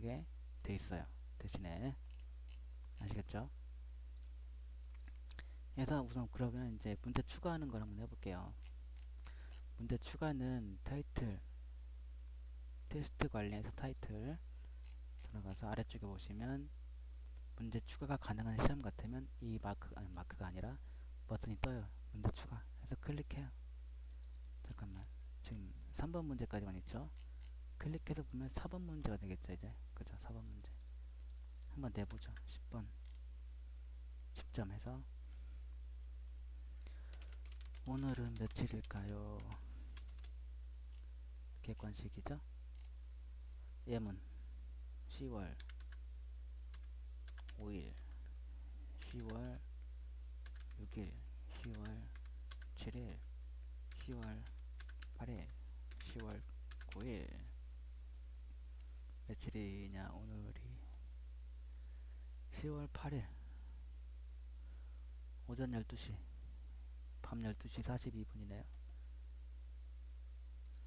나오게 돼 있어요. 대신에 아시겠죠? 그래서 우선 그러면 이제 문제 추가하는 걸 한번 해볼게요. 문제 추가는 타이틀 테스트 관리에서 타이틀 들어가서 아래쪽에 보시면 문제 추가가 가능한 시험 같으면 이 마크가 아니라 버튼이 떠요. 문제 추가 해서 클릭해요. 잠깐만, 지금 3번 문제까지만 있죠. 클릭해서 보면 4번 문제가 되겠죠. 이제 그죠? 4번 문제 한번 내보죠. 10번 10점 해서 오늘은 며칠일까요? 객관식이죠. 예문 10월 5일 10월 6일 10월 7일 10월 8일 10월 9일 며칠이냐 오늘이 10월 8일 오전 12시 밤 12시 42분이네요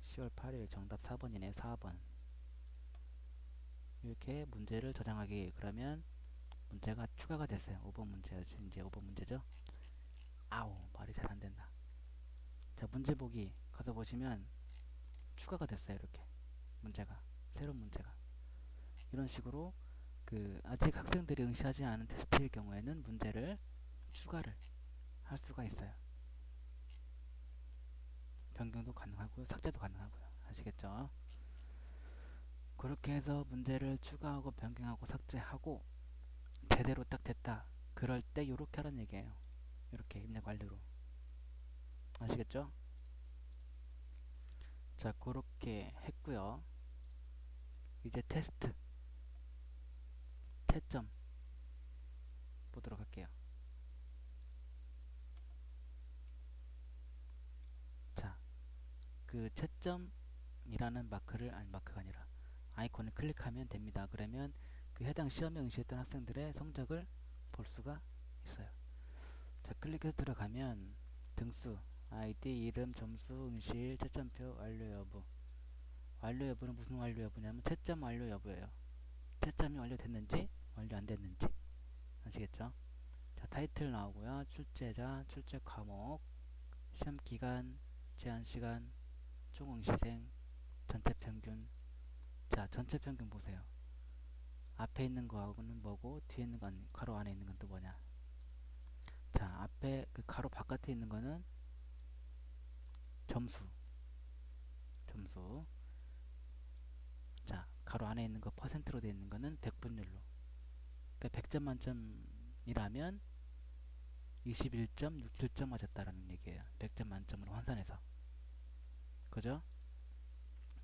10월 8일 정답 4번이네요 4번 이렇게 문제를 저장하기 그러면 문제가 추가가 됐어요 5번 문제죠 이제 5번 문제죠 아우 말이 잘 안된다 자 문제 보기 가서 보시면 추가가 됐어요 이렇게 문제가 새로운 문제가 이런 식으로 그 아직 학생들이 응시하지 않은 테스트일 경우에는 문제를 추가를 할 수가 있어요 변경도 가능하고요 삭제도 가능하고요 아시겠죠 그렇게 해서 문제를 추가하고 변경하고 삭제하고 제대로 딱 됐다 그럴 때 요렇게 하라는 얘기예요 이렇게 입력 완료로 아시겠죠 자 그렇게 했고요 이제 테스트 채점 보도록 할게요 자 그 채점이라는 마크가 아니라 아이콘을 클릭하면 됩니다 그러면 그 해당 시험에 응시했던 학생들의 성적을 볼 수가 있어요 자 클릭해서 들어가면 등수 아이디 이름 점수 응시일 채점표 완료 여부 완료 여부는 무슨 완료 여부냐면 채점 완료 여부예요 채점이 완료됐는지 완료 안 됐는지 아시겠죠 자 타이틀 나오고요 출제자 출제 과목 시험 기간 제한 시간 총 응시생 전체 평균 자 전체 평균 보세요 앞에 있는 거하고는 뭐고 뒤에 있는 건 가로 안에 있는 건 또 뭐냐 자 앞에 그 가로 바깥에 있는 거는 점수 자 가로 안에 있는 거 퍼센트로 되어 있는 거는 100분율로 그러니까 100점 만점이라면 21.67점 맞았다라는 얘기예요 100점 만점으로 환산해서 그죠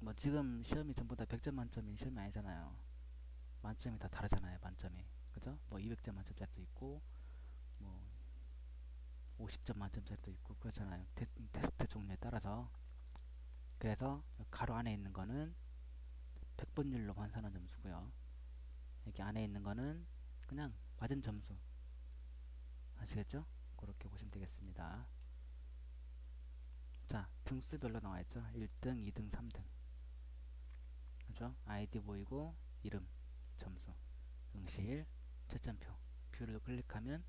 뭐 지금 시험이 전부 다 100점 만점인 시험이 아니잖아요 만점이 다 다르잖아요 만점이 그죠 뭐 200점 만점짜리도 있고 뭐 50점 만점짜리도 있고 그렇잖아요 테스트 종류에 따라서 그래서 가로 안에 있는 거는 100분율로 환산한 점수고요 여기 안에 있는 거는 그냥 맞은 점수 아시겠죠? 그렇게 보시면 되겠습니다 자 등수별로 나와있죠 1등 2등 3등 그죠? 아이디 보이고 이름 점수 응시일 채점표 뷰를 클릭하면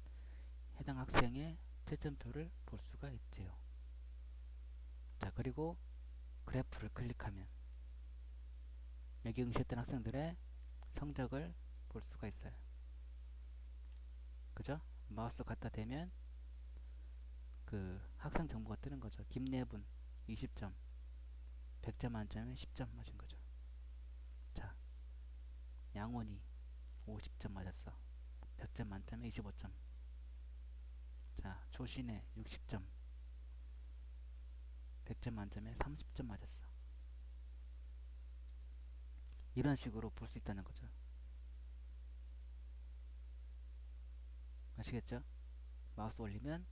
해당 학생의 채점표를 볼 수가 있지요 자 그리고 그래프를 클릭하면 여기 응시했던 학생들의 성적을 볼 수가 있어요 그죠? 마우스 갖다 대면 그 학생 정보가 뜨는 거죠 김예분 20점 100점 만점에 10점 맞은 거죠 자 양원이 50점 맞았어 100점 만점에 25점 자 조신혜 60점 100점 만점에 30점 맞았어 이런 식으로 볼 수 있다는 거죠 아시겠죠? 마우스 올리면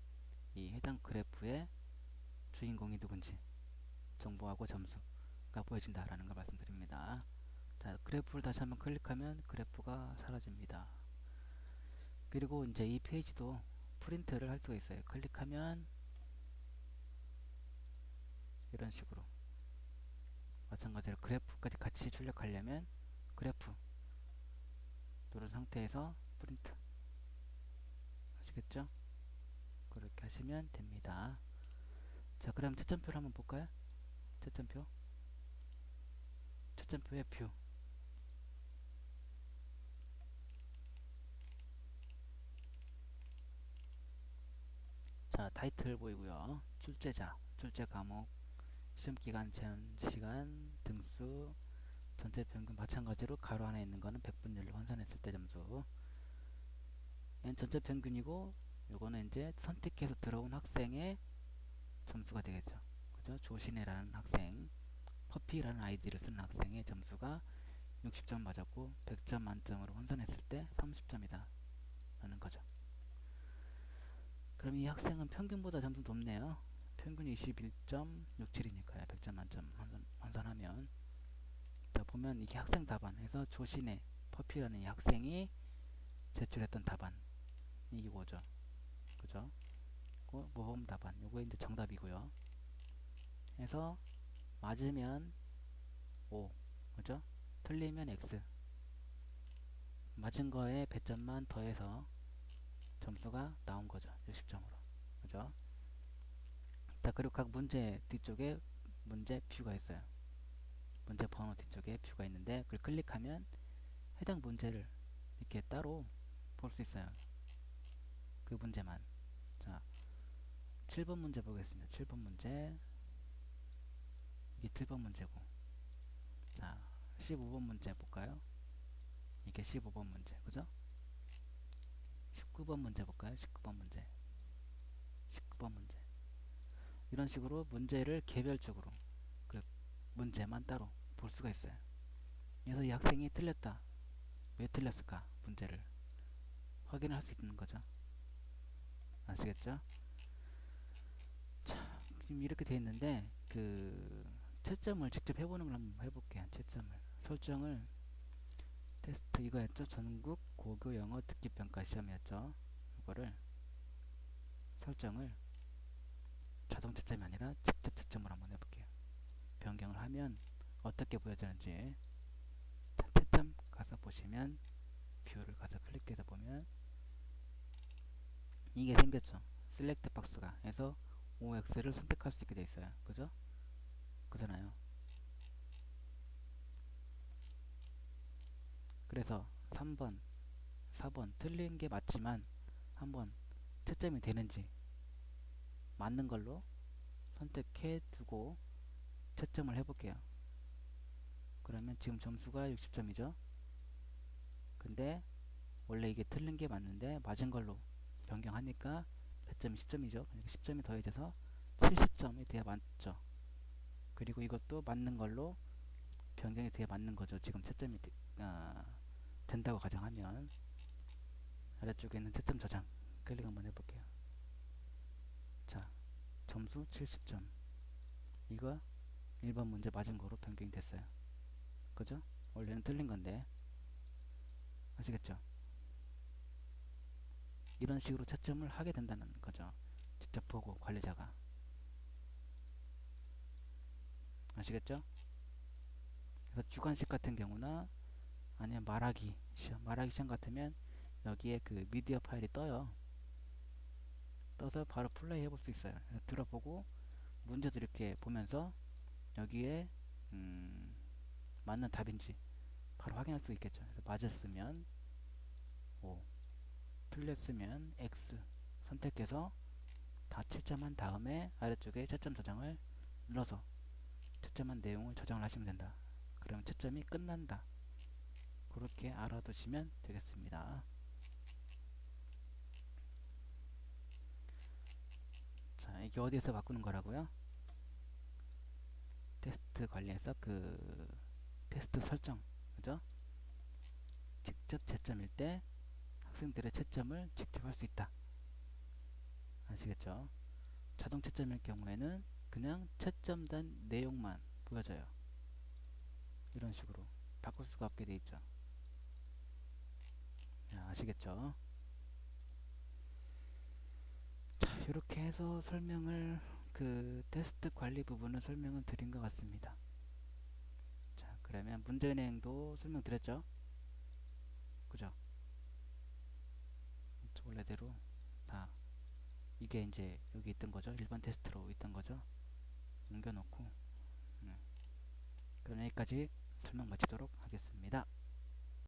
이 해당 그래프의 주인공이 누군지 정보하고 점수가 보여진다라는 걸 말씀드립니다 자 그래프를 다시 한번 클릭하면 그래프가 사라집니다 그리고 이제 이 페이지도 프린트를 할 수가 있어요 클릭하면 이런 식으로 마찬가지로 그래프까지 같이 출력하려면 그래프 상태에서 프린트. 아시겠죠? 그렇게 하시면 됩니다. 자, 그럼 채점표를 한번 볼까요? 채점표. 채점표의 뷰. 자, 타이틀 보이고요. 출제자, 출제 과목, 시험기간, 제한시간, 등수, 전체 평균 마찬가지로 가로 안에 있는 거는 100분율로 환산했을 때 점수. 얘는 전체 평균이고 요거는 이제 선택해서 들어온 학생의 점수가 되겠죠. 그죠? 조신혜라는 학생, 퍼피라는 아이디를 쓰는 학생의 점수가 60점 맞았고 100점 만점으로 환산했을 때 30점이다 라는 거죠. 그럼 이 학생은 평균보다 점수 높네요. 평균 21.67이니까요. 100점 만점 환산하면. 자, 보면 이게 학생 답안에서 조신혜, 퍼피라는 이 학생이 제출했던 답안 이거죠. 그죠? 모범 답안 요거 이제 정답이고요. 해서 맞으면 O, 그죠? 틀리면 X. 맞은 거에 배점만 더해서 점수가 나온 거죠. 60점으로. 그죠? 자, 그리고 각 문제 뒤쪽에 문제 뷰가 있어요. 문제 번호 뒤쪽에 뷰가 있는데 그걸 클릭하면 해당 문제를 이렇게 따로 볼 수 있어요. 그 문제만. 자, 7번 문제 보겠습니다. 7번 문제. 이게 7번 문제고. 자, 15번 문제 볼까요? 이게 15번 문제. 그죠? 19번 문제 볼까요? 19번 문제. 19번 문제. 이런 식으로 문제를 개별적으로 그 문제만 따로 볼 수가 있어요. 그래서 이 학생이 틀렸다. 왜 틀렸을까? 문제를 확인을 할 수 있는 거죠. 아시겠죠? 자, 지금 이렇게 돼 있는데 그 채점을 직접 해보는 걸 한번 해볼게요. 채점을 설정을 테스트 이거였죠. 전국 고교 영어 듣기 평가 시험이었죠. 이거를 설정을 자동 채점이 아니라 직접 채점을 한번 해볼게요. 변경을 하면 어떻게 보여지는지 채점 가서 보시면 뷰를 가서 클릭해서 보면 이게 생겼죠. 셀렉트 박스가 해서 OX를 선택할 수 있게 돼 있어요. 그죠? 그잖아요. 그래서 3번, 4번 틀린 게 맞지만 한번 채점이 되는지 맞는 걸로 선택해 두고 채점을 해볼게요. 그러면 지금 점수가 60점이죠. 근데 원래 이게 틀린 게 맞는데 맞은 걸로 변경하니까 배점이 10점이죠. 그러니까 10점이 더해져서 70점이 돼야 맞죠. 그리고 이것도 맞는 걸로 변경이 돼야 맞는 거죠. 지금 채점이 된다고 가정하면 아래쪽에 있는 채점 저장 클릭 한번 해볼게요. 자, 점수 70점. 이거 1번 문제 맞은 거로 변경이 됐어요. 그죠? 원래는 틀린 건데 아시겠죠? 이런 식으로 채점을 하게 된다는 거죠. 직접 보고 관리자가. 아시겠죠? 그래서 주관식 같은 경우나 아니면 말하기 시험 같으면 여기에 그 미디어 파일이 떠요. 떠서 바로 플레이 해볼 수 있어요. 그래서 들어보고 문제도 이렇게 보면서 여기에 맞는 답인지 바로 확인할 수 있겠죠. 그래서 맞았으면 O, 틀렸으면 X 선택해서 다 채점한 다음에 아래쪽에 채점 저장을 눌러서 채점한 내용을 저장을 하시면 된다. 그러면 채점이 끝난다. 그렇게 알아두시면 되겠습니다. 자, 이게 어디에서 바꾸는 거라고요? 테스트 관리에서 그 테스트 설정, 그죠? 직접 채점일 때 학생들의 채점을 직접 할 수 있다. 아시겠죠? 자동 채점일 경우에는 그냥 채점된 내용만 보여져요. 이런 식으로 바꿀 수가 없게 돼 있죠. 아시겠죠? 자, 이렇게 해서 설명을 그 테스트 관리 부분을 설명을 드린 것 같습니다. 자, 그러면 문제 내용도 설명드렸죠? 그죠? 원래대로 다 이게 이제 여기 있던 거죠. 1번 테스트로 있던 거죠. 옮겨 놓고 그럼 여기까지 설명 마치도록 하겠습니다.